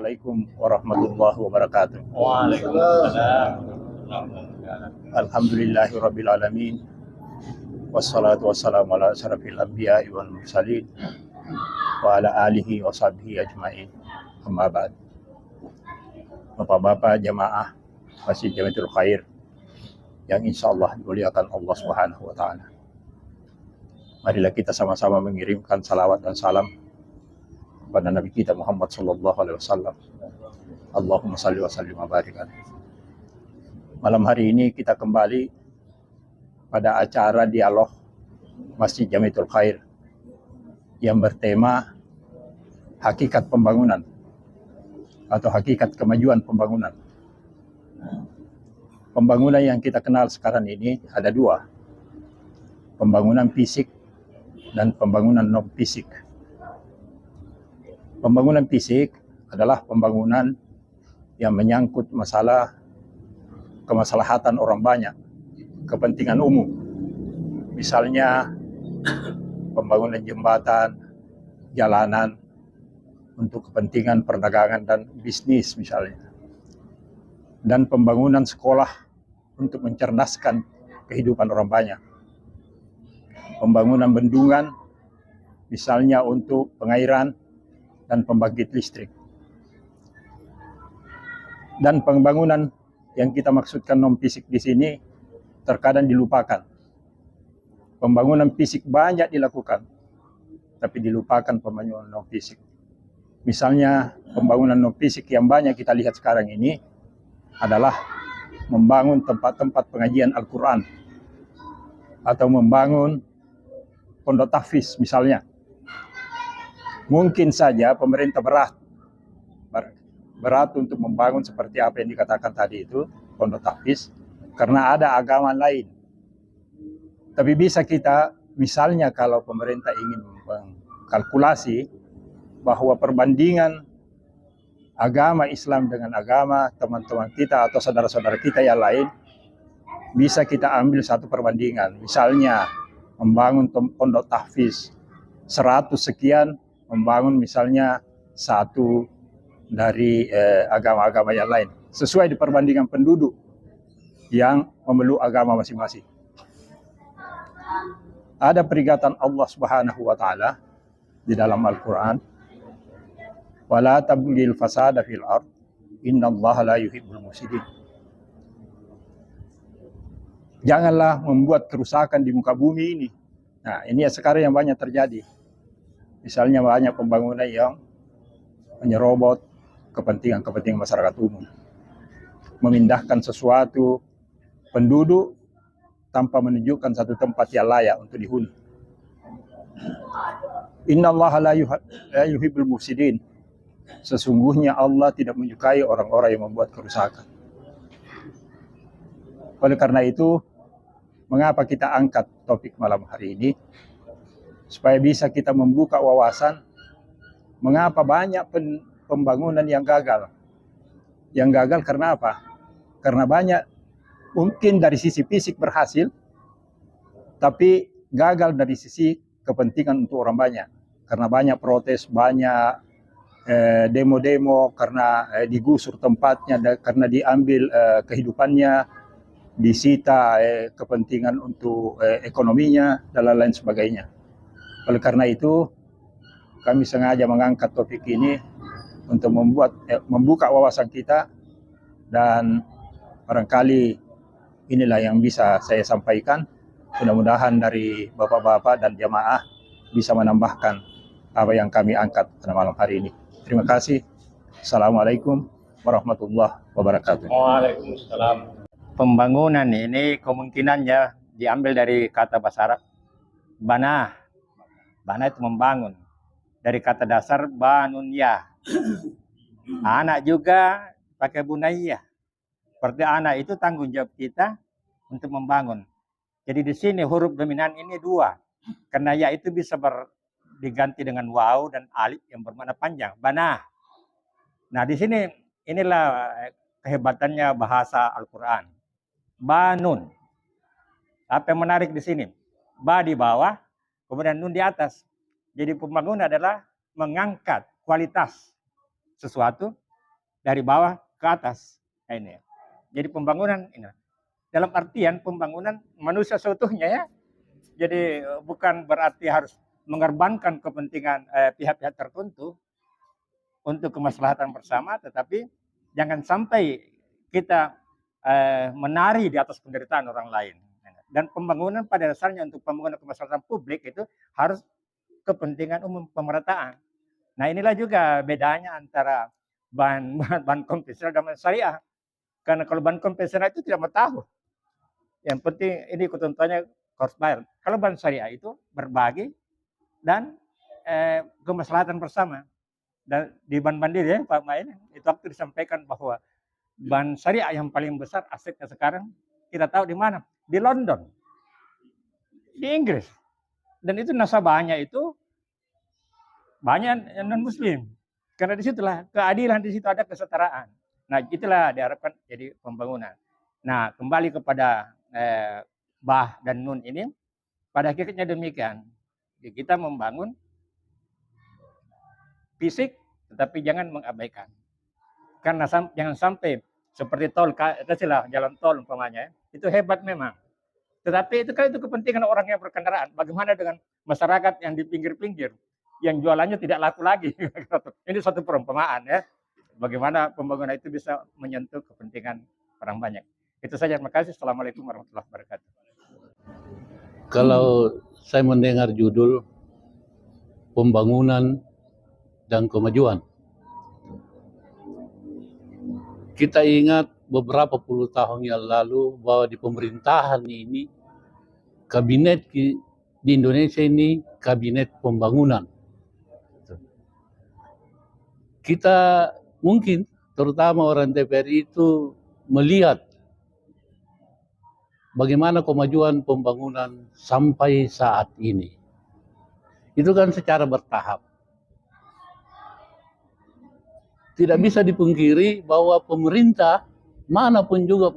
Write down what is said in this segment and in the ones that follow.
Assalamualaikum warahmatullahi wabarakatuh. Waalaikumsalam. Alhamdulillahirabbil alamin. Wassalatu wassalamu ala asyrafil anbiya'i wal mursalin wa ala alihi wa sahbihi ajmain. Amma ba'd. Bapak-bapak jamaah Masjid Jamiatul Khair yang insyaallah dimuliakan Allah Subhanahu wa taala. Marilah kita sama-sama mengirimkan salawat dan salam kepada Nabi kita Muhammad sallallahu alaihi wasallam. Allahumma shalli wa sallim wa barik alaihi. Malam hari ini kita kembali pada acara dialog Masjid Jamiatul Khair yang bertema hakikat pembangunan atau hakikat kemajuan pembangunan. Pembangunan yang kita kenal sekarang ini ada dua, pembangunan fisik dan pembangunan non fisik. Pembangunan fisik adalah pembangunan yang menyangkut masalah kemaslahatan orang banyak, kepentingan umum. Misalnya pembangunan jembatan, jalanan untuk kepentingan perdagangan dan bisnis misalnya. Dan pembangunan sekolah untuk mencerdaskan kehidupan orang banyak. Pembangunan bendungan misalnya untuk pengairan dan pembangkit listrik. Dan pembangunan yang kita maksudkan non fisik di sini terkadang dilupakan. Pembangunan fisik banyak dilakukan, tapi dilupakan pembangunan non fisik. Misalnya pembangunan non fisik yang banyak kita lihat sekarang ini adalah membangun tempat-tempat pengajian Al-Quran atau membangun pondok tahfiz misalnya. Mungkin saja pemerintah berat untuk membangun seperti apa yang dikatakan tadi itu, pondok tahfiz, karena ada agama lain. Tapi bisa kita, misalnya kalau pemerintah ingin mengkalkulasi bahwa perbandingan agama Islam dengan agama teman-teman kita atau saudara-saudara kita yang lain, bisa kita ambil satu perbandingan. Misalnya membangun pondok tahfiz 100 sekian, membangun misalnya satu dari agama-agama yang lain, sesuai di perbandingan penduduk yang memeluk agama masing-masing. Ada peringatan Allah Subhanahu wa taala di dalam Al-Qur'an, wala tabghil fasada fil ard innallaha la yuhibbul mufsidin. Janganlah membuat kerusakan di muka bumi ini. Nah, ini sekarang yang banyak terjadi. Misalnya banyak pembangunan yang menyerobot kepentingan masyarakat umum. Memindahkan sesuatu penduduk tanpa menunjukkan satu tempat yang layak untuk dihuni. Innallaha la yuhibbul mufsidin. Sesungguhnya Allah tidak menyukai orang-orang yang membuat kerusakan. Oleh karena itu, mengapa kita angkat topik malam hari ini? Supaya bisa kita membuka wawasan mengapa banyak pembangunan yang gagal. Yang gagal karena apa? Karena banyak, mungkin dari sisi fisik berhasil, tapi gagal dari sisi kepentingan untuk orang banyak. Karena banyak protes, banyak demo-demo, karena digusur tempatnya, karena diambil kehidupannya, disita kepentingan untuk ekonominya, dan lain-lain sebagainya. Oleh karena itu, kami sengaja mengangkat topik ini untuk membuka wawasan kita, dan barangkali inilah yang bisa saya sampaikan. Mudah-mudahan dari bapak-bapak dan jamaah bisa menambahkan apa yang kami angkat pada malam hari ini. Terima kasih. Assalamualaikum warahmatullahi wabarakatuh. Waalaikumsalam. Pembangunan ini kemungkinannya diambil dari kata bahasa Arab bana. Bana itu membangun. Dari kata dasar banun ya. Anak juga pakai bunayya. Seperti anak itu tanggung jawab kita untuk membangun. Jadi di sini huruf dominan ini dua. Karena ya itu bisa diganti dengan waw dan alif yang bermakna panjang. Bana. Nah di sini inilah kehebatannya bahasa Al-Quran. Banun. Apa yang menarik di sini? Ba di bawah, kemudian nun di atas. Jadi pembangunan adalah mengangkat kualitas sesuatu dari bawah ke atas. Nah, ini. Jadi pembangunan ini. Dalam artian pembangunan manusia seutuhnya ya. Jadi bukan berarti harus mengorbankan kepentingan pihak-pihak tertentu untuk kemaslahatan bersama, tetapi jangan sampai kita menari di atas penderitaan orang lain. Dan pembangunan pada dasarnya untuk pembangunan kemaslahatan publik itu harus kepentingan umum, pemerataan. Nah, inilah juga bedanya antara bahan konvensional dan bahan syariah. Karena kalau bahan konvensional itu tidak mau tahu. Yang penting ini ketentuannya harus bayar. Kalau bahan syariah itu berbagi dan kemaslahatan bersama. Dan di Ban Mandiri ya Pak Main, itu waktu disampaikan bahwa bahan syariah yang paling besar asetnya sekarang kita tahu di mana? Di London, di Inggris. Dan itu nasabahnya itu banyak yang non-muslim. Karena disitulah keadilan, di situ ada kesetaraan. Nah, itulah diharapkan jadi pembangunan. Nah, kembali kepada Bah dan Nun ini, pada akhirnya demikian. Kita membangun fisik, tetapi jangan mengabaikan. Karena jangan sampai seperti tol, kasihlah jalan tol umpamanya, itu hebat memang. Tetapi itu kan itu kepentingan orang yang berkendaraan. Bagaimana dengan masyarakat yang di pinggir-pinggir, yang jualannya tidak laku lagi? Ini satu perumpamaan ya. Bagaimana pembangunan itu bisa menyentuh kepentingan orang banyak. Itu saja, terima kasih. Assalamualaikum warahmatullahi wabarakatuh. Kalau saya mendengar judul pembangunan dan kemajuan, kita ingat beberapa puluh tahun yang lalu bahwa di pemerintahan ini, kabinet di Indonesia ini kabinet pembangunan. Kita mungkin, terutama orang DPR itu melihat bagaimana kemajuan pembangunan sampai saat ini. Itu kan secara bertahap. Tidak bisa dipungkiri bahwa pemerintah manapun juga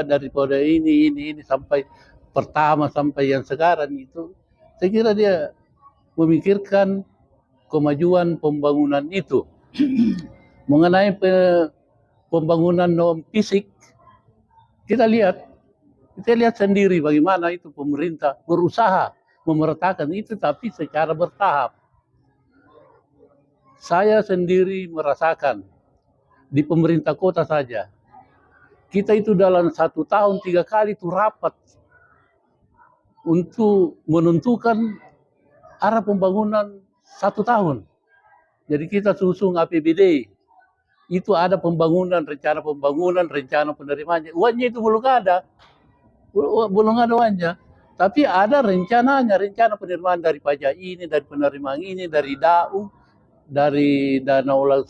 daripada ini sampai pertama sampai yang sekarang itu, saya kira dia memikirkan kemajuan pembangunan itu. Mengenai pembangunan non fisik, kita lihat sendiri bagaimana itu pemerintah berusaha memeratakan itu, tapi secara bertahap. Saya sendiri merasakan di pemerintah kota saja, kita itu dalam 1 tahun 3 kali itu rapat untuk menentukan arah pembangunan 1 tahun. Jadi kita susun APBD, itu ada pembangunan, rencana penerimaannya. Uangnya itu belum ada uangnya. Tapi ada rencananya, rencana penerimaan dari pajak ini, dari penerimaan ini, dari DAU, dari dana ulang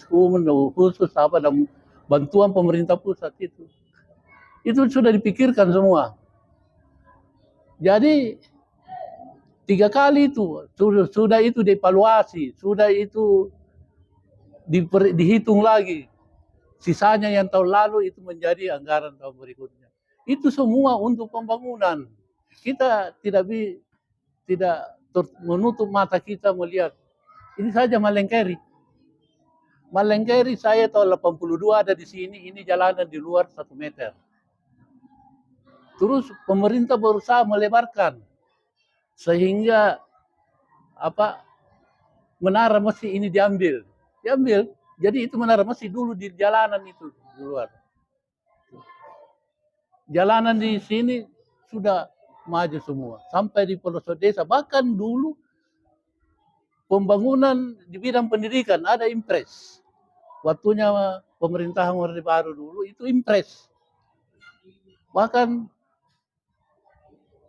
khusus apa, dan bantuan pemerintah pusat itu sudah dipikirkan semua. Jadi 3 kali itu sudah itu dievaluasi, sudah itu dihitung lagi. Sisanya yang tahun lalu itu menjadi anggaran tahun berikutnya. Itu semua untuk pembangunan. Kita tidak menutup mata kita melihat. Ini saja Malengkeri. Saya tahun 82 ada di sini, ini jalanan di luar 1 meter. Terus pemerintah berusaha melebarkan sehingga menara masih ini diambil. Jadi itu menara masih dulu di jalanan itu di luar. Jalanan di sini sudah maju semua sampai di pelosok desa. Bahkan dulu pembangunan di bidang pendidikan ada impres. Waktunya pemerintahan Orde Baru dulu itu impres. Bahkan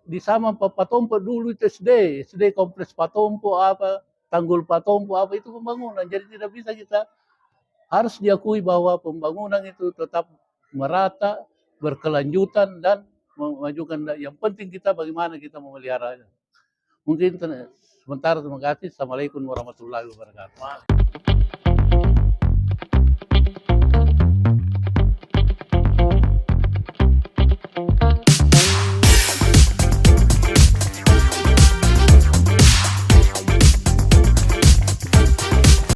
di sama Patompo dulu itu SD kompleks Patompo Tanggul Patompo itu pembangunan. Jadi tidak bisa kita, harus diakui bahwa pembangunan itu tetap merata, berkelanjutan dan memajukan. Yang penting kita bagaimana kita memeliharanya. Mungkin sementara, terima kasih. Assalamualaikum warahmatullahi wabarakatuh.